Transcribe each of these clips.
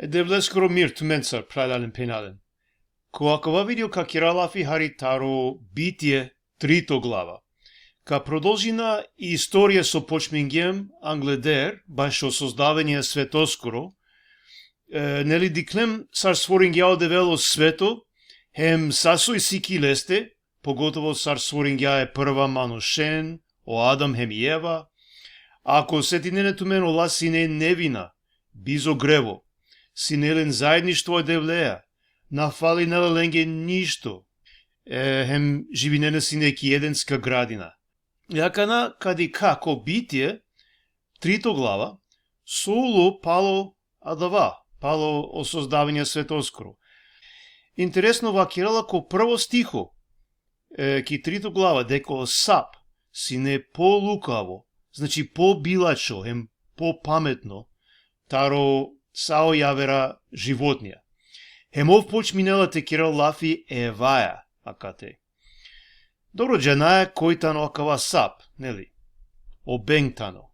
Devleskoro mir tumencar praľalen penalen. Ko akova видео ка Киралафи хари таро битие трито глава. Ка продолжина историја со почмингем Англедер, баш о создавање светоскоро, нели диклем сар сворингјао девело свето, хем сасој сики лесте, поготово сар сворингја е прва маношен, о Адам хем и Ева, ако сетиненето мен ола сине невина, бизо грево, синелен заедништво е девлеја, нафали нела ленге ништо, хем живинене сине ки еденска градина. Јакана кади како битие, трито глава, соло пало адава, пало о создавање светоскоро. Интересно вакирала ко прво стихо, ки трито глава, деко сап, сине по-лукаво, значи по-билачо, хем по-паметно, таро сао јавера животнија. Хемов почминела те Киралафи Еваја, акате. Добро, джанаја којтано акава сап, нели? Обенгтано.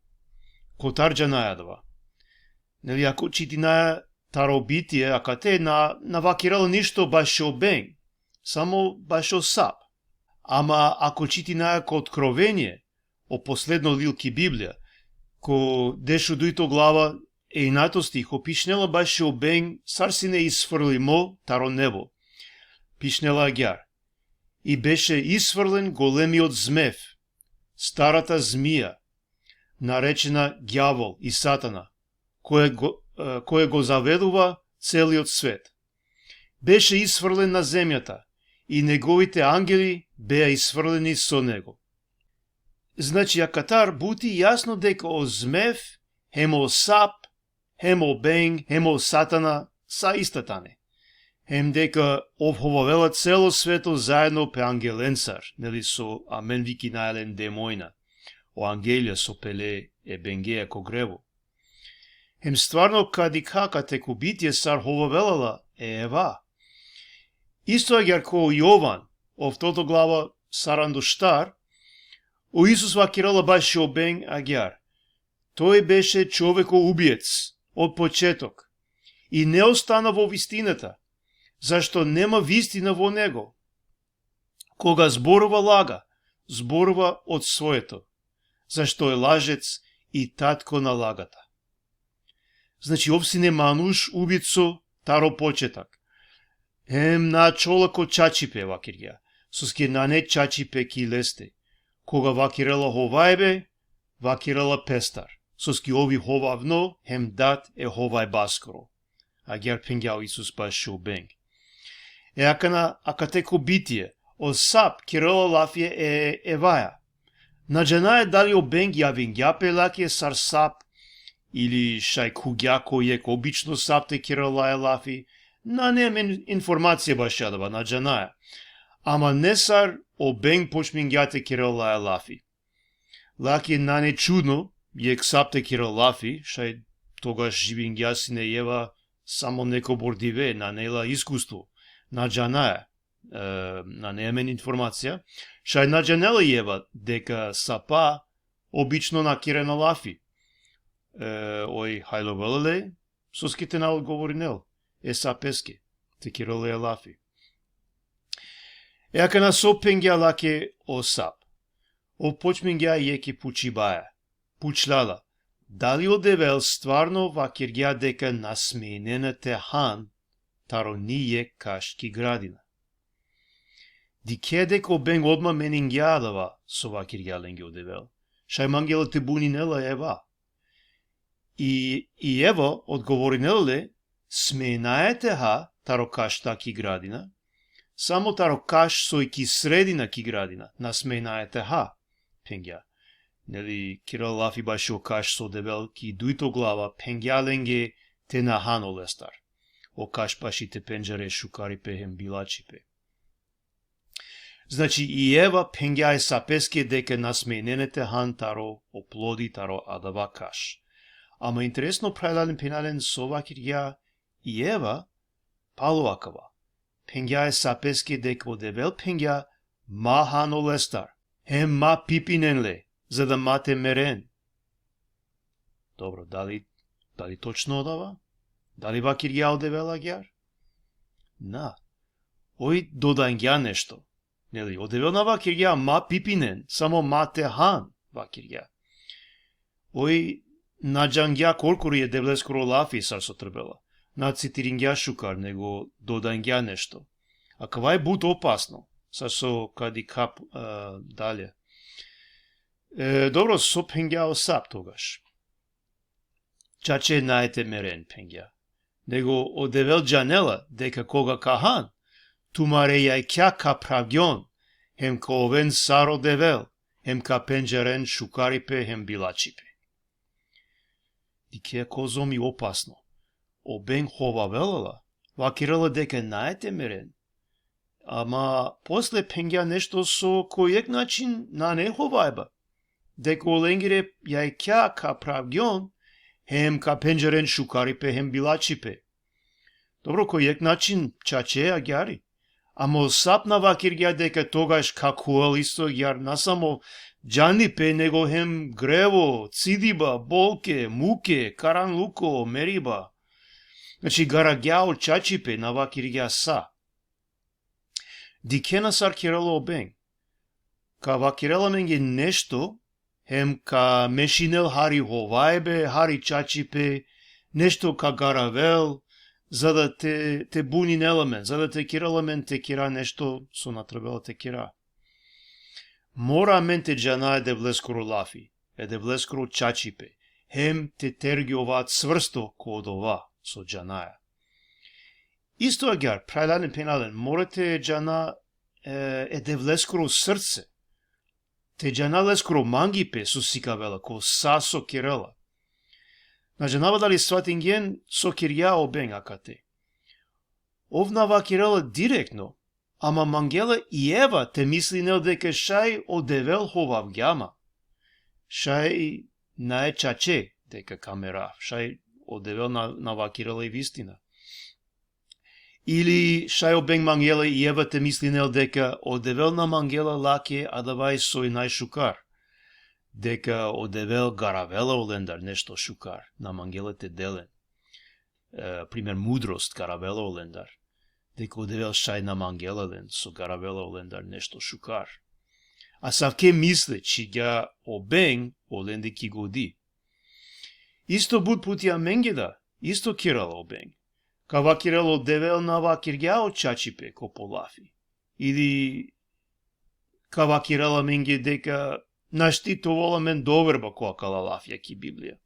Котар джанаја дава. Нели, ако читинаја таро битие, акате, навакирала ништо баше обенг, само баше сап. Ама ако читинаја ко откровение, о последно лилки Библија, ко дешу дуито глава, ејнато стих, опишнела баше обенг, сар си не изфрлимо таро небо. Пишнела агјар. И беше изфрлен големиот змев, старата змија, наречена ѓавол и сатана, кој го заведува целиот свет. Беше изфрлен на земјата и неговите ангели беа изфрлени со него. Значи, акатар бути јасно дека о змев, хемо сап, хемо бенг, хемо сатана са истатане. Хем дека овховавела цело свето заедно пе ангеленцар, нели со амен вики најлен демојна, о ангелија со пеле е бенгеја ко грево. Хем стварно кади кака теку битие сар ховавелала е ева. Исто агјар ко Јован, овтото глава сарандуштар, о Исус вакирала баше обенг агјар. Тој беше човеко-убиец од почеток и не остана во вистината, зашто нема вистина во него. Кога зборува лага, зборува од своето, зашто е лажец и татко на лагата. Значи, овсине мануш, убицо, таро почетак. Хем на чолако чачипе вакирја, соске на не чачипе ки лесте. Кога вакирала ховајбе, вакирала пестар. Соски ови ховавно, хем дат е ховај баскоро. Агјар пенгјао Исус баше обенг. Акатеко битие, о сап Кирала Лафие е Еваја. На джанаја дали обенг јавингјапе лаке сар сап, или шај куѓако ек обично сап те Кирала е Лафи, на немен информација баше адава на джанаја. Ама не сар обенг почмингјате Кирала е Лафи. Лаке на не чудно, ек сап те Кирала Лафи, шај тогаш живингјаси не ева само неко бордиве, на нела искуство. На джанаја, на немен информација, шај на джанела ева дека сапа обично на Кирена Лафи. Ој хајловелеле, соските на одговори нел, е сапеске, те Киреле Лафи. Ака на сопенгја лаке о сап. О почменгја јеки пучибаја, пучлала, дали одевел стварно вакиргја дека насмененете хан, таро ние кашки градина. Дикедек обенг одма менингјадава со вакиргја ленге одевел, шај мангела те бунинела ева. И ево одговоринеле, сменаете ха таро каш таки градина, само таро каш сој ки средина ки градина, насменаете ха, пенгја. Нели Кирал Лафи баше о каш со дебел ки дуито глава пенгја ленге те на хан олестар. О каш пашите пенџаре шукари пехем билачипе. Значи и ева пенгја е сапеске дека насмененете хан таро оплоди таро адава каш. Ама интересно прајлален пенален со вакирја и ева палуакава. Пенгја е сапеске дека одевел пенгја ма хан олестар. Хем ма пипиненле, за да мате мерен. Добро, дали точно одава? Дали вакир ја одевел агјар? На. Ој додан ја нешто. Нели, одевел на вакир ја ма пипинен, само мате хан вакир ја. Ој наджан ја колкури е девлескоро лафи сар со трбела. На цитирин ја шукар, него додан ја нешто. А кава е бут опасно, сар со кади кап дале. Добро, со пенгја осап тогаш. Чаче наете мерен пенгја. Него одевел джанела, дека кога кахан, тумаре јај кја ка правгјон, хем ка овен сар одевел, хем ка пенџерен шукарипе, хем билачипе. Дике козоми опасно. Обен ховавелала, вакирала дека наете мерен. Ама после пенгја нешто со којек начин на не ховајба. Дека оленгире јај кја ка правгјон, хем ка пенџерен шукарипе, хем билачипе. Добро, којек начин чаче агјари. Ама сапна вакир ја дека тогаш какуел исто јар на само джанипе, него хем грево, цидиба, болке, муке, каранлуко, мериба. Значи гарагјао чачипе на вакир ја са. Дикена сар кирало обен. Ка вакирела менге нешто, хем ка мешинел хари ховајбе, хари чачипе, нешто ка гаравел, за да те бунин елемент, за да те кирала мен те кира нешто со натребела те кира. Мора мен те джана е девлескоро лафи, е девлескоро чачипе, хем те терги ова цврсто код ова со джанаја. Исто агјар, прајланен пенален, морате джана е девлескоро срце, те джана лескоро мангипе со сикавела, ко са со кирела. На джанава дали сватинген со кирја обен акате. Овна вакирела директно, ама мангела и Ева те мисли нел дека шај одевел ховав гјама. Шај наe чаче дека камера, шај одевел на вакирела и вистина. Или шај обен мангела и Ева те мисли нел дека одевел на мангела лаке адавај сој нај шукар. Дека одевел гаравела олендар нешто шукар, на мангелете делен. Пример, мудрост гаравела олендар. Дека одевел шај на мангелален со гаравела олендар нешто шукар. А савке мисле, че ја обен оленди ки годи. Исто буд путија менгеда, исто кирала обен. Ка вакирел одевел на вакир ја чачипе ко полафи. Или ка вакирала менге дека наштитувала мен доверба која кала лафја ки Библија.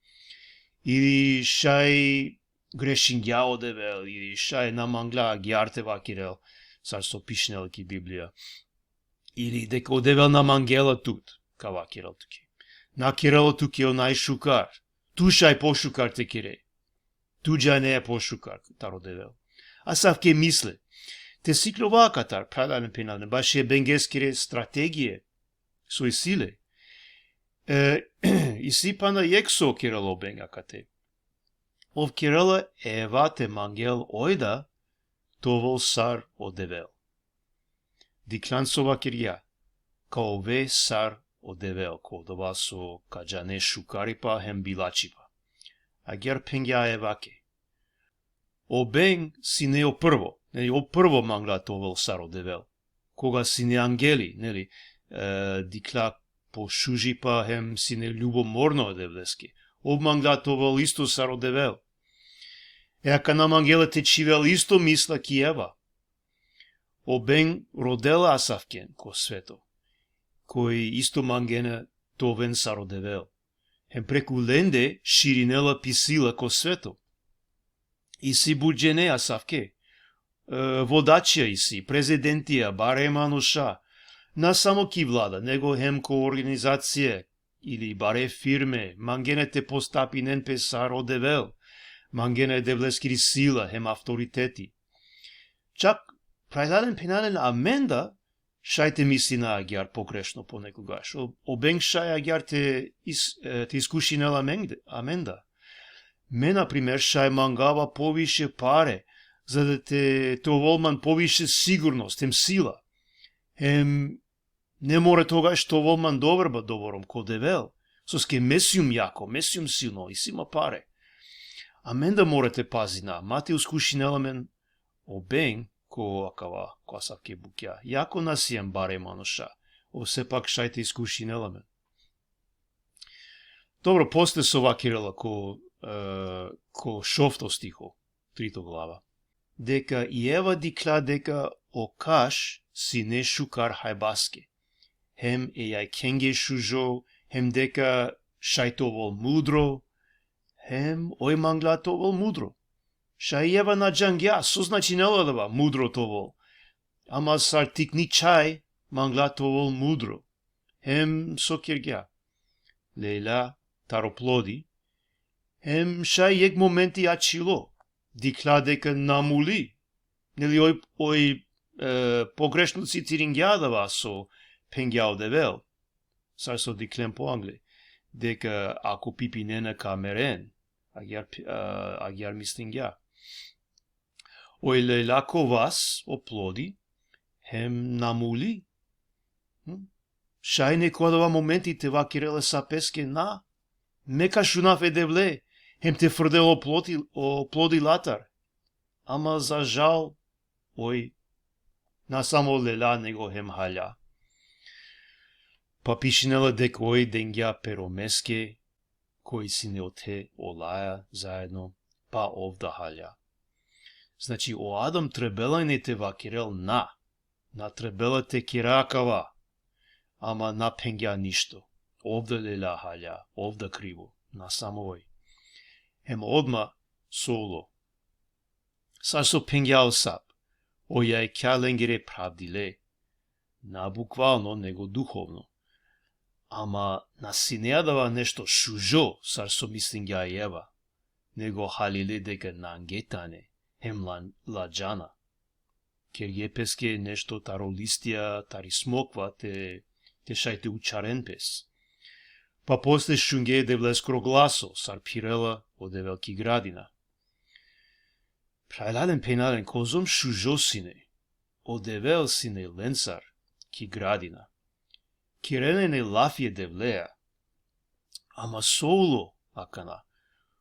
Или шај грешин ја одевел, или шај намангла гјарте вакирел, сар со пишнел ки Библија. Или дека одевел на мангела тут, ка вакирел туки. На кирело туки онај шукар, ту шај пошукар те кире. Туѓа не е пошукар, тар одевел. А савке мисле, те сиклова катар, прајланен пенален, баш е бенгескире стратегије, сој силе. И сипана јексо кирало бенга кате. Ов кирала евате мангел ојда, товол сар одевел. Диклансова кирја, ка ове сар одевел, кодова со каджане шукарипа хем билачипа. Агер пенгја еваке. Обен си не опрво, нели, опрво мангла товол сар одевел. Кога си не ангели, нели, дикла по шужипа хем си не љубоморно одевлески. Обмангла товол исто сар одевел. Еака на мангелете чивел исто мисла ки Ева. Обен родела Асавкен ко свето, кој исто мангена товен сар одевел. Хем преку ленде ширинела писила ко свето. И си буџене Асавке, водачија и си, президентија, баре мануша, на само ки влада, него хем ко организација, или баре фирме, мангенете постапинен песар одевел, мангене девлескири сила, хем авторитети. Чак прајдаден пенален аменда, шајте мисли на агјар погрешно понекогаш. Обен шај агјар те искушинела аменда. Ме, например, шај мангава повише паре, за да те волман повише сигурност, хем сила. Хем не море тогаш волман доверба довором ко девел. Соске месиум јако, месиум силно и сима паре. Аменда морате пазина, Матеус кушинеламен обен ко акава косавке букја. Јако насием баре маноша, сепак шајте искушинеламен. Добро, после со вакирела ко шофто стихо, 3 глава. Дека и Ева дикла дека окаш си не шукар хајбаске. Хем јај кенге шужо, хем дека шајтовол мудро, хем ој манглатовол мудро. Шај Ева на джангја, со значи неладава мудротовол. Ама сар тикни чај, манглатовол мудро. Хем со киргја. Лейла тароплоди, хем шај јек моменти ачило, дикла дека намули. Нели ој погрешно цитирингјадава со пенгјао девел, сар со диклем по англи, дека ако пипинена камерен, агјар мислингја. Ој лелако вас оплоди, хем намули. Шај некодава моментите вакиреле са песке на, мека шунав е девле, хем те фрдел оплоди латар. Ама за жал, ој, на само лела него хем хаља. Па пишинела дека ој денгја перомеске, кои си не оте олаја заедно, па овда хаља. Значи, о Адам требела не те вакирел на требела те киракава, ама на пенгја ништо. Овда лела хаља, овда криво, на само ој. Хем одма соло. Сар со пенгјао сап, ојај кјаленгере правдиле, на буквално него духовно. Ама на синеадава нешто шужо, сар со мислингја Ева, него халиле дека нангетане, хем ладжана. Кер песке нешто таролистија, тари смоква, те шајте учарен пес. Па после шунге девлескро гласо, сар пирела оде велки градина. Прајладен пенален козом шужо сине, одевел сине ленцар, ки градина. Кирене лафје девлеа, ама соло, акана,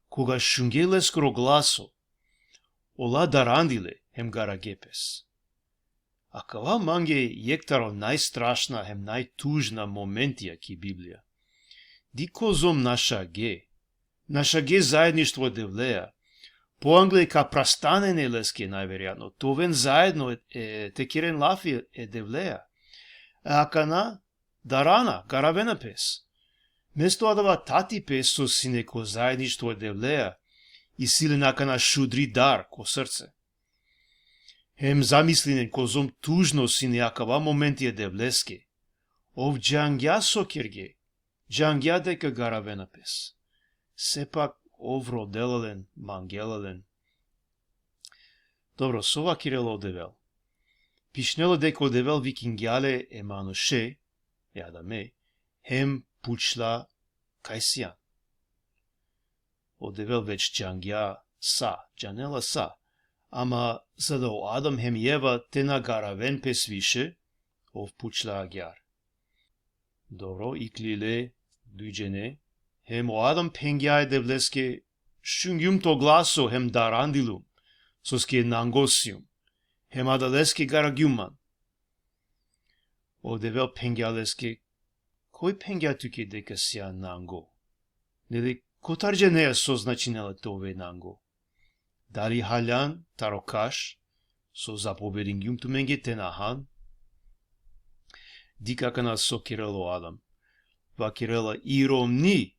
кога шунге лескро гласо, ола дарандиле, хем гара гепес. Акава манге јектаро најстрашна, хем најтужна моментија ки Библија. Ди козом наша ге заедништво девлеа, по англе ка прастанене леске најверојатно, товен заедно те кирен лафи девлеа. Акана дарана, гаравена пес. Место адава тати пес со синеко заедништво девлеа и силен акана шудри дар ко срце. Хем замислинен козом тужно сине акава моменти девлеске. Ов джангја сокерге, джангја дека гаравена пес. Сепак ов роделален, мангелален. Добро, сова кирела одевел. Пишнело дека одевел викингјале еманоше, јадаме, хем пучла кајсијан. Одевел веќе джангја са, джанела са, ама за да о Адам хем Ева те нагаравен пес више, ов пучла агјар. Добро, иклиле, дујджене, хем о Адам пенгјај девлеске шунгјум то гласо хем дарандилум, соске нангосиум, хем адалеске гарагјуман. Одевел пенгјалеске, кој пенгја туке дека сија нанго? Нели, котарџе неја со значинела тове нанго? Дали хаљан, тарокаш, со заповедингјум туменге тенахан? Дикакана со кирело Адам. Вакирела иромни,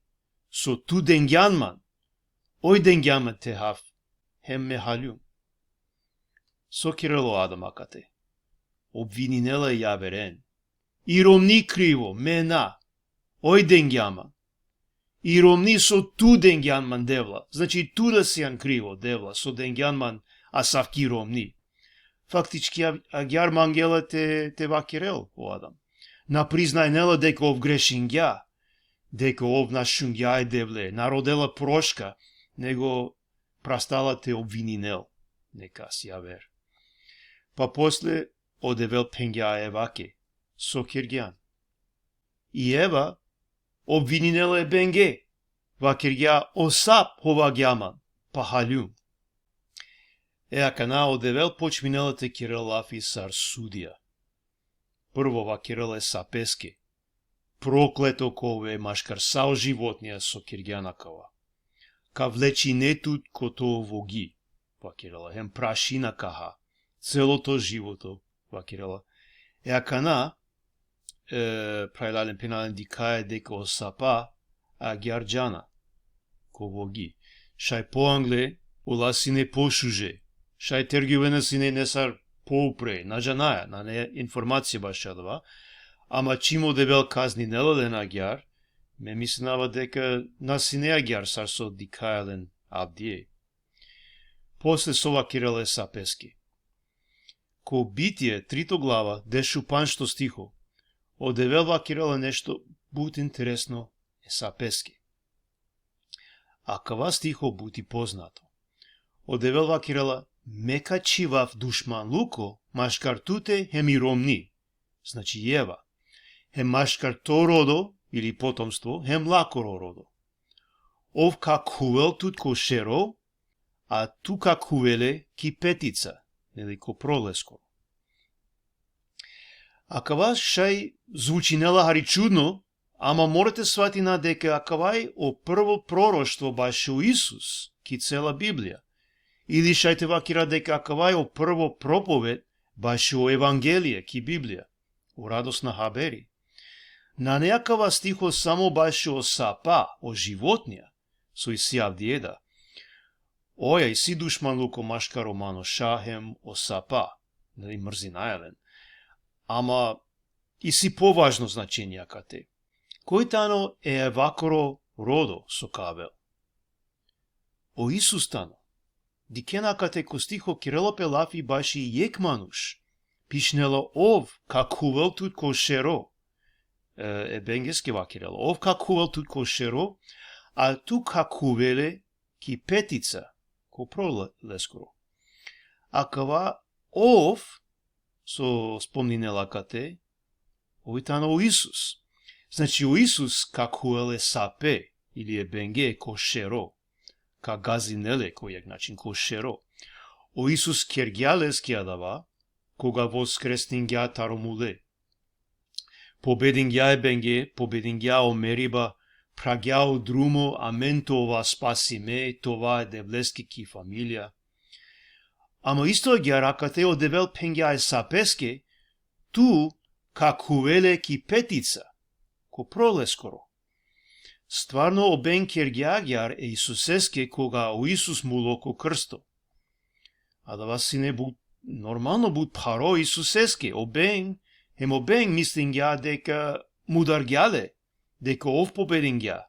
со ту денгјанман, ој денгјанман те хав, хем ме халјум. Со кирело Адам акате. Обвининела јаверен. Иромни криво, мена, ој денгјанман. Иромни со ту денгјанман девла, значи ту да сијан криво девла, со денгјанман асавки ромни. Фактички агјар мангела те вакирел о Адам. Напризнајнела дека ов грешингја, дека ов нашунгја е девле, народела прошка, него прастала те обвининел, нека си јавер. Па после одевел пенгја Еваке, со киргјан. И Ева обвининела е бенге, вакиргја осап хова гјаман, пахалјум. Акана одевел почминалете Кирилафи сар судија. Прво ва Кириле сапеске. Проклето кове машкар сао животнија со киргјанакава. Ка влечи нетут кото воги. Ва Кирила хем прашина каха. Целото живото. Ва Кирила. Акана прајлален пенален дикај дека осапа а гјарджана. Ко воги. Шај по англе уласине пошуже. Шај тергјувена сине несар поупре, на джанаја, на не информација башадова, ама чимо дебел казни нелелен агјар, ме мислинава дека на сине агјар сар со дикајален абдие. После сова Кириле сапески. Ко битие, 3 глава, дешу паншто стихо, одевелва Кириле нешто бут интересно е сапески. А кава стихо бути познато. Одевелва Кирила мека чивав душман луко, машкар туте хеми ромни. Значи Ева. Хем машкар то родо, или потомство, хем лакоро родо. Ов как хувел тут ко шеро, а ту как хувеле ки петица, или ко пролеско. А кава шај звучи нелахари чудно, ама морате сватина дека акавај о прво пророштво баше у Исус, ки цела Библија. Или шајте вакира дека акавај о прво проповед баше о Евангелие, ки Библија, о радост на хабери. На неакава стихо само баше о сапа, о животнија, со иси авдиеда. Оја и си душман луко машка романо шахем о сапа, нели мрзинајален. Ама и си поважно значење акате. Кој тано е вакоро родо со кавел? О Исус тано. Дикенакате ко стихо Кирило пелафи баши јекмануш. Пишнело ов как хувел тут ко шеро. Бенгески вакирело. Ов как хувел тут ко шеро, а ту как хувеле ки петица, ко пролескоро. А кава ов, со спомнинела кате, овитано у Исус. Значи у Исус как хувеле сапе, или бенге ко шеро. Ка газинеле којак начин ко шеро. О Исус кергјалес ки адава, кога воскреснин гја таромуле. Победин гја е бенге, победин гја о мериба, прагја о друмо, амен това спаси ме, това е девлески ки фамилија. Ама исто гја ракате о девел пенгја е сапеске, ту как хувеле ки петица, ко пролескоро. Стварно обен кергјагјар е Исусеске кога у Исус мулоко крсто. А да вас си не буд, нормално буд паро Исусеске, обен, хем обен мислин ја дека мударгјале, дека ов победин ја.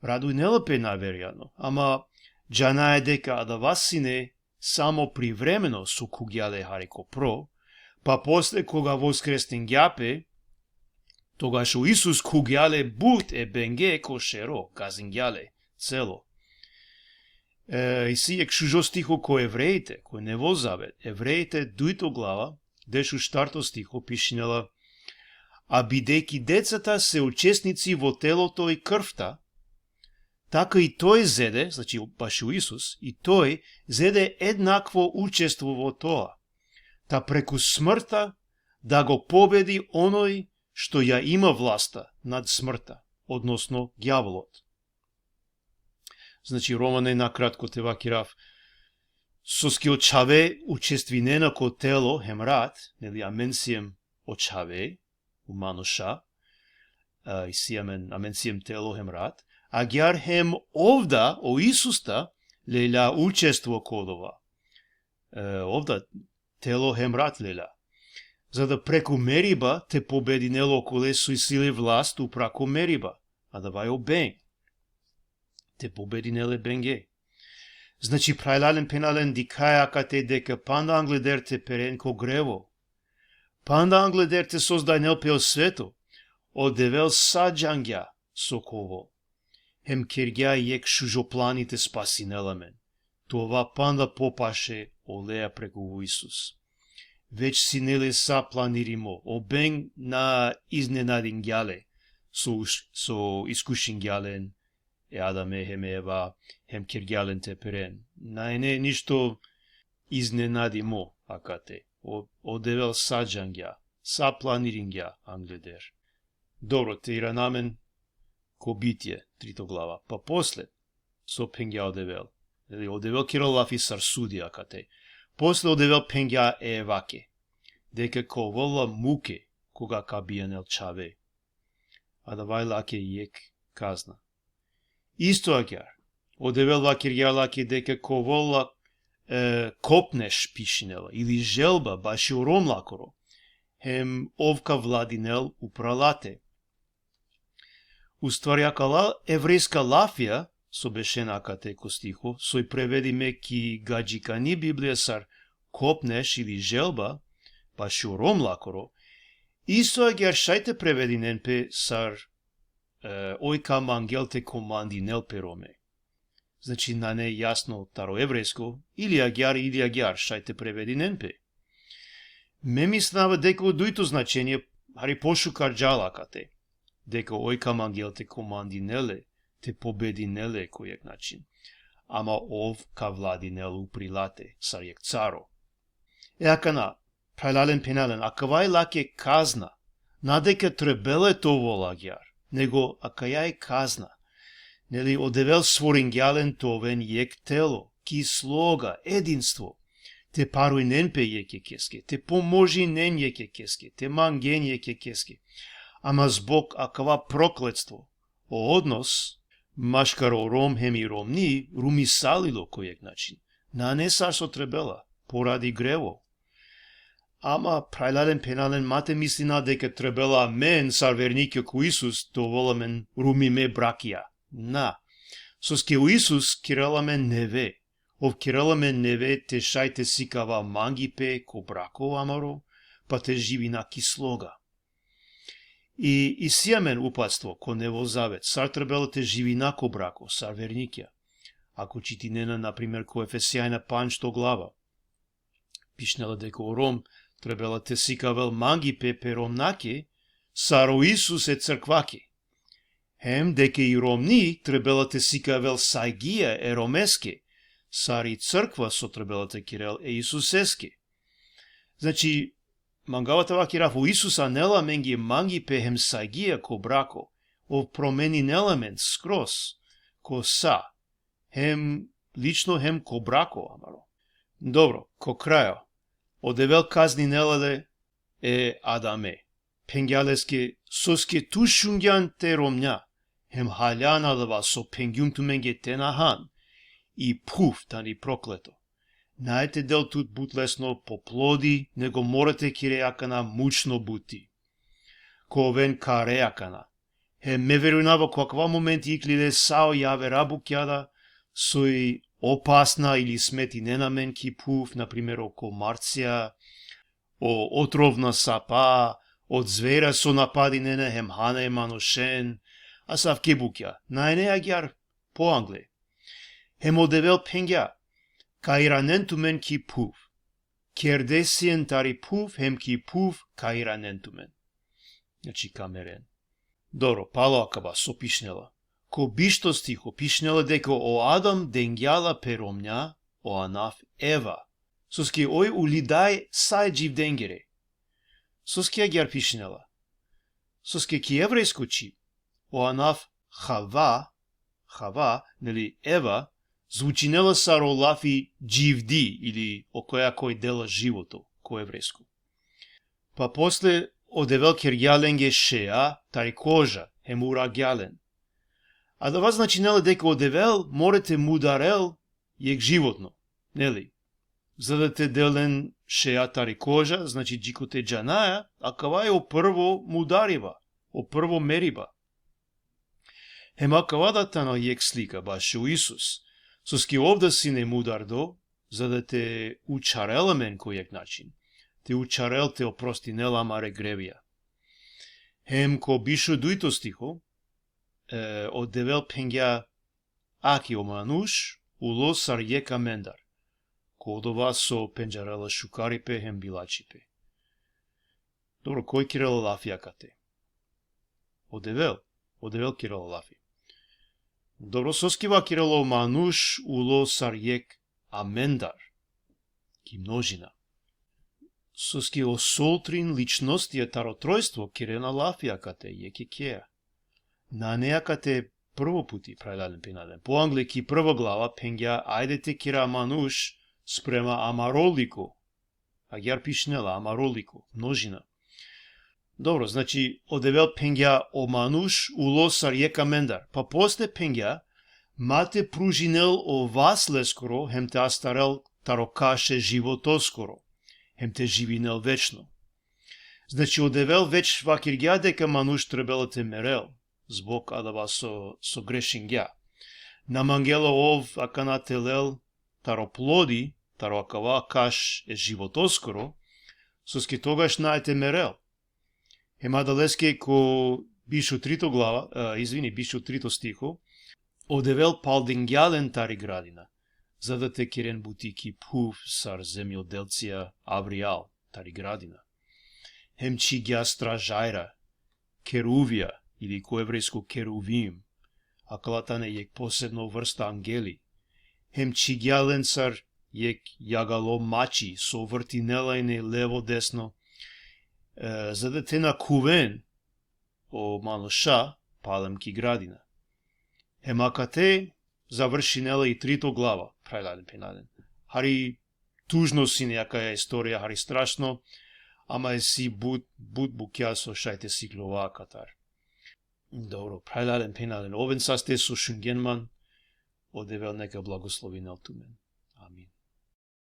Радуј нелепе наверјано, ама джана е дека да вас си не само привремено со кугјале хареко про, па после кога воскреснин јапе, тогаш у Исус кугјале бут е бенге ко шеро, газингјале, цело. И си ек шужо стихо ко евреите, кој не во завет, евреите дуито глава, дешу штарто стихо пишинела, а бидејќи децата се учесници во телото и крвта, така и тој зеде, значи баш у Исус, и тој зеде еднакво учество во тоа, та преку смртта да го победи оној што ја има власта над смртта, односно ѓаволот. Значи, Романе накратко те вакирав, со ски очаве учествинена ко тело хемрат, нели аменсием очаве, уманоша, и си аменсием тело хемрат, а гјар хем овда, о Исуста, леля учество кодова. Овда тело хемрат леля. За да преку мериба те победи нело коле со и сили власт у прако мериба, а да вај обен. Те победи неле бенге. Значи прајлален пенален дикаја кате дека панда англедерте перен ко грево. Панда англедерте создај нел пео свето, одевел саджангја со ково. Хем кергја јек шужопланите спаси неламен. Това панда попаше олеја преку Исус. Веќе си неле са планиримо, обен на изненадин ѓале, со искушен ѓален Адаме, хем Ева, хем Киргјален теперен. Најне ништо изненадимо, акате. Одевел саджангја, са планирингја, англедер. Добро, те иранамен ко битје, 3 глава. Па после, со пенгја одевел. Одевел Кирилафи сар суди, акате. После одевел пенгја Еваке. Дека ко вола муке, кога кабијанел чаве. А да вајлаке јек казна. Исто агјар, одевел вакирјалаке дека ко вола копнеш пишинела, или желба баши ором лакоро, хем овка владинел упралате. Уствари акала еврејска лафија, со бешена акате ко стихо, сој преведиме ки гаджикани Библија сар копнеш или желба, баши ором лакоро, исто агјар шајте превединен пе сар ој кам ангел те командинел пе роме. Значи, на не јасно таро еврејско, или агјар, шајте превединен пе. Ме мислава дека од дуито значење, хари пошукар джалакате, дека ој кам ангел те командинеле, те побединеле којек начин. Ама ов ка владинел уприлате, сар јек царо. Акана, пралален пенален, акавај лаке казна, надека требеле то волагјар, него акајај казна. Нели одевел сворингјален товен јек тело, ки слога, единство, те парујнен пе јеке кеске, те поможинен јеке кеске, те манген јеке кеске. Ама због акава проклетство, о однос, машкаро ром хеми ромни, румисалило којек начин. На не сар со требела, поради грево. Ама прајладен пенален мате мислина дека требела мен сар вернике ко Исус, доволамен румиме бракија. На, соске у Исус кираламен неве, ов кираламен неве те шајте сикава мангипе ко брако амаро, па те живи на кислога. И сијамен упатство ко Невозавет, сар требела те живи на ко брако, сар верникја. Ако читинена, например, ко Ефесијајна 5 глава, пишнела дека ором требела те сикавел мангипе пе ромнаке, саро Исус е цркваке. Хем дека и ромни требела те сикавел сајгија е ромеске, сари црква со требела те кирел е Исусеске. Значи, мангавата вакираф у Исуса нела менги манги пе хем сајгија ко брако, ов промени неламен скрос, ко са, хем лично хем ко брако, амаро. Добро, ко крајо, одевел казни нелале е Адаме, пенгјалеске соске тушунгјан те ромња, хем халјаналава со пенгјумту менге тенахан, и пуф тани проклето. Најте дел тут бут лесно поплоди, него морате кирејакана мучно бути. Ко овен карејакана. Ме верунава каква моменти иклиле сао јаве рабукјада, сој опасна или смети ненамен ки пуф, например, око Марција, о отровна сапа, од звера со напади нене хемхана е маношен, а сав кебукја, најне агјар по англе. Хем одевел пенгја, каиранентумен ки пуф, кердесиен тари пуф, хем ки пуф каиранентумен. Значи камерен. Добро, пало акаба со пишнела. Ко бишто стихо пишнела дека о Адам денгјала перомња, о Анаф Ева. Соске ој улидај сај джив денгере. Соске агјар пишнела. Соске ки еврејско чи, о Анаф Хава, нели Ева, звучинела саро лафи дживди, или о која кој дела живото, ко еврејско. Па после одевел кирјаленге шеа, тари кожа, хемура гјален. А да вас значинела дека одевел, морете мударел, јек животно, нели? За да те делен шеа тари кожа, значи джикоте джанаја, а кава е опрво мударива, опрво мериба. Хема кава да тано јек слика, баше у Исус, соски овда си не мудардо, за да те учарела мен којек начин. Те учарел те опрости нела маре гревија. Хем ко бишо дуито стихо, одевел пенгја аки омануш, уло сар јека мендар. Ко одова со пенџарела шукарипе хем билачипе. Добро, кој кирела лафи акате? Одевел кирела лафи. Добро, соскива кирало мануш уло сарјек амендар. Ки множина. Соски осолтрин личности таротројство кирена лафија кате јекекеа. На неа кате прво пути прајдален пинаден. По англики прва глава пенгја ајдете кира мануш спрема амаролико. Агјар пишнела амаролико, множина. Добро, значи одевел пенгја о мануш уло сарјек амендар. Па после пенгја мате пружинел о вас лескоро, хем те астарел тарокаше живото скоро. Хем те живинел вечно. Значи одевел веч вакиргја дека мануш требело те мерел, због адава со грешингја. Намангело ов аканателел тароплоди, тароакава каш е живото скоро, соски тогаш наете мерел. Ема далеске ко бишу трито глава, бишу трито стихо, одевел палдингјален тари градина, за да те кирен бутики пув сар земјоделција авријал тари градина. Хем чигја стражајра, керувија, или ко еврејско керувим, а калатане јек посебно врста ангели. Хем чигјален сар јек јагало мачи, со вртинелајне лево-десно, за да те накувен о мануша палемки градина. Емакате завршинела и трито глава, прајдален пинаден. Хари тужно си нејака е историја, хари страшно, ама е си буд букја со шајте си глова катар. Добро, прајдален пинаден. Овен састе со Шунгенман, одевел нека благослови Нелтумен.